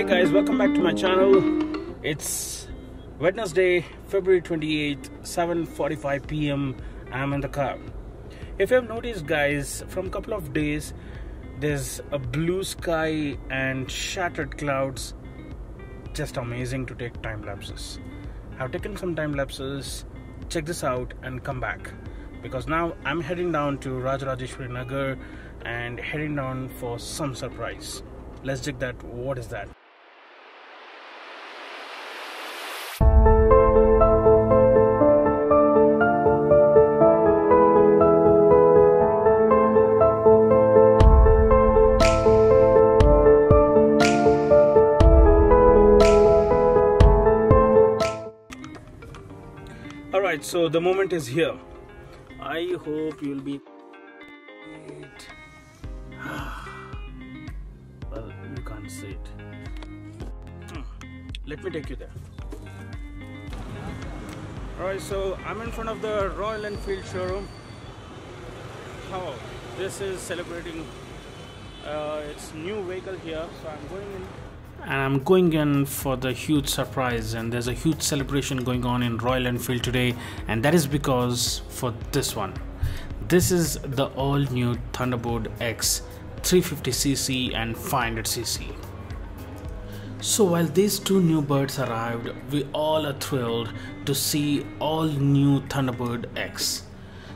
guys, welcome back to my channel. It's Wednesday, February 28th, 7:45 p.m. I'm in the car. If you have noticed guys, from a couple of days there's a blue sky and shattered clouds. Just amazing to take time lapses. I've taken some time lapses. Check this out and come back, because now I'm heading down to Rajarajeshwari Nagar and heading down for some surprise. Let's check that. What is that? Alright, so the moment is here. I hope you'll be well, you can't see it. Let me take you there. Alright, so I'm in front of the Royal Enfield showroom. Oh, this is celebrating its new vehicle here. So I'm going in. And I'm going in for the huge surprise, and there's a huge celebration going on in Royal Enfield today, and that is because for this one. This is the all-new Thunderbird X 350cc and 500cc. So while these two new birds arrived, we all are thrilled to see all new Thunderbird X.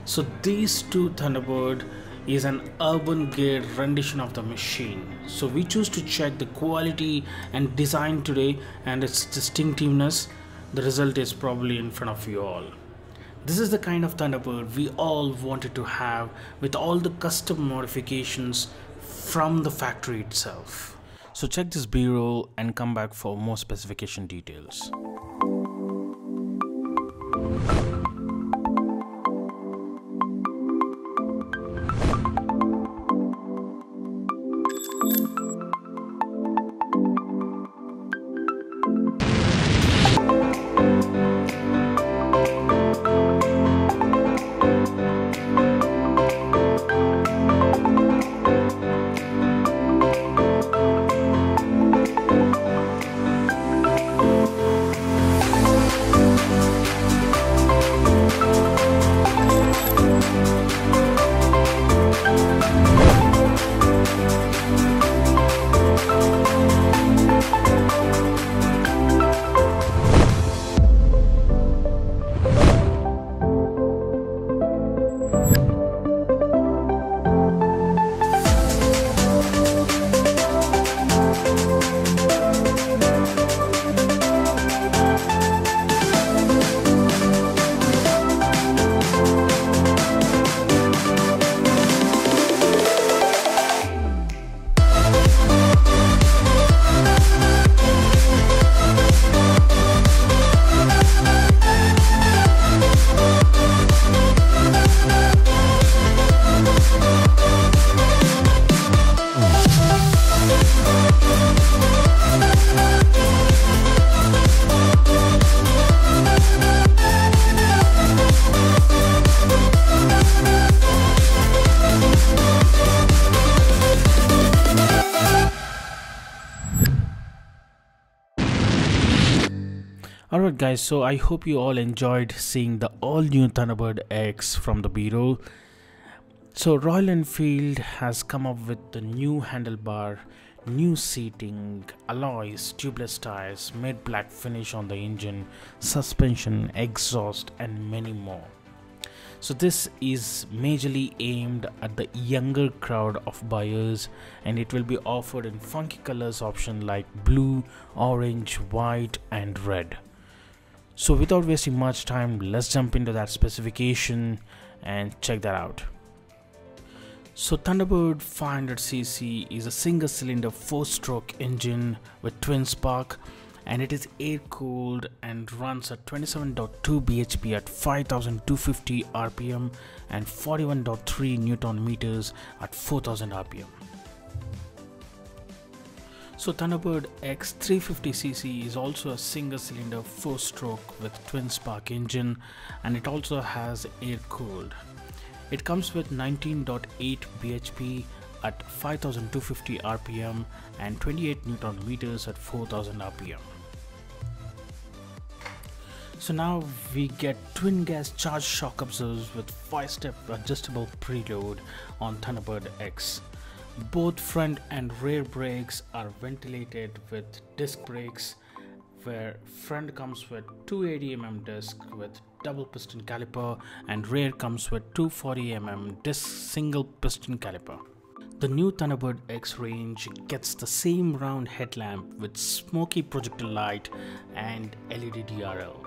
So these two Thunderbird is an urban geared rendition of the machine. So we choose to check the quality and design today and its distinctiveness. The result is probably in front of you all. This is the kind of Thunderbird we all wanted to have, with all the custom modifications from the factory itself. So check this B-roll and come back for more specification details. Alright guys, so I hope you all enjoyed seeing the all new Thunderbird X from the B-roll. So Royal Enfield has come up with the new handlebar, new seating, alloys, tubeless tyres, matte black finish on the engine, suspension, exhaust and many more. So this is majorly aimed at the younger crowd of buyers, and it will be offered in funky colors option like blue, orange, white and red. So without wasting much time, let's jump into that specification and check that out. So Thunderbird 500cc is a single cylinder 4-stroke engine with twin spark, and it is air cooled and runs at 27.2 bhp at 5250 rpm and 41.3 newton meters at 4000 rpm. So Thunderbird X 350cc is also a single cylinder 4-stroke with twin spark engine, and it also has air cooled. It comes with 19.8 bhp at 5250 rpm and 28 Newton meters at 4000 rpm. So now we get twin gas charged shock absorbers with 5-step adjustable preload on Thunderbird X. Both front and rear brakes are ventilated with disc brakes, where front comes with 280mm disc with double piston caliper and rear comes with 240mm disc single piston caliper. The new Thunderbird X range gets the same round headlamp with smoky projector light and LED DRL.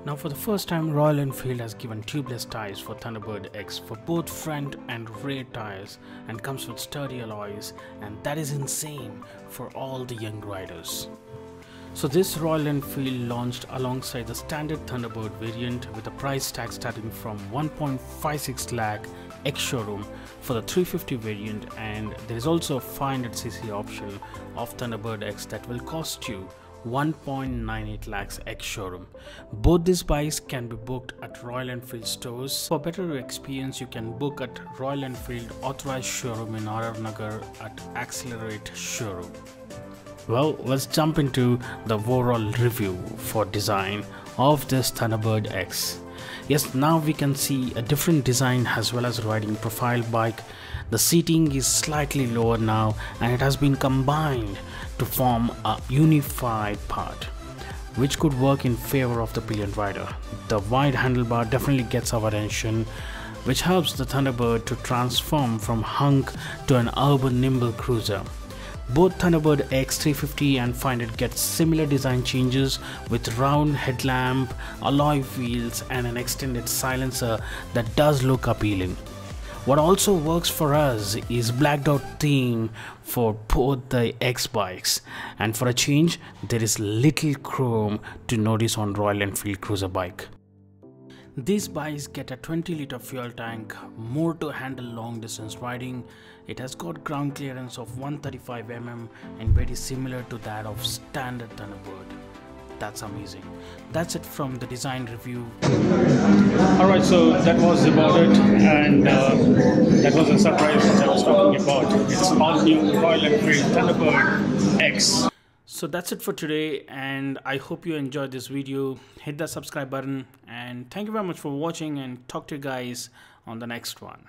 Now for the first time, Royal Enfield has given tubeless tyres for Thunderbird X for both front and rear tyres and comes with sturdy alloys, and that is insane for all the young riders. So this Royal Enfield launched alongside the standard Thunderbird variant with a price tag starting from 1.56 lakh ex-showroom for the 350 variant, and there is also a 500cc option of Thunderbird X that will cost you 1.98 lakhs ex-showroom. Both these bikes can be booked at Royal Enfield stores. For better experience, you can book at Royal Enfield authorized showroom in RR Nagar at Accelerate showroom. Well, let's jump into the overall review for design of this Thunderbird X. Yes, now we can see a different design as well as riding profile bike. The seating is slightly lower now and it has been combined to form a unified part, which could work in favor of the pillion rider. The wide handlebar definitely gets our attention, which helps the Thunderbird to transform from hunk to an urban nimble cruiser. Both Thunderbird X 350 and 500 get similar design changes with round headlamp, alloy wheels and an extended silencer that does look appealing. What also works for us is blacked out theme for both the X bikes, and for a change there is little chrome to notice on Royal Enfield cruiser bike. These bikes get a 20-liter fuel tank, more to handle long distance riding. It has got ground clearance of 135mm and very similar to that of standard Thunderbird. That's amazing. That's it from the design review. Alright, so that was about it, and that was a surprise which I was talking about. It's all new Royal Enfield Thunderbird X. So that's it for today, and I hope you enjoyed this video. Hit the subscribe button, and thank you very much for watching, and talk to you guys on the next one.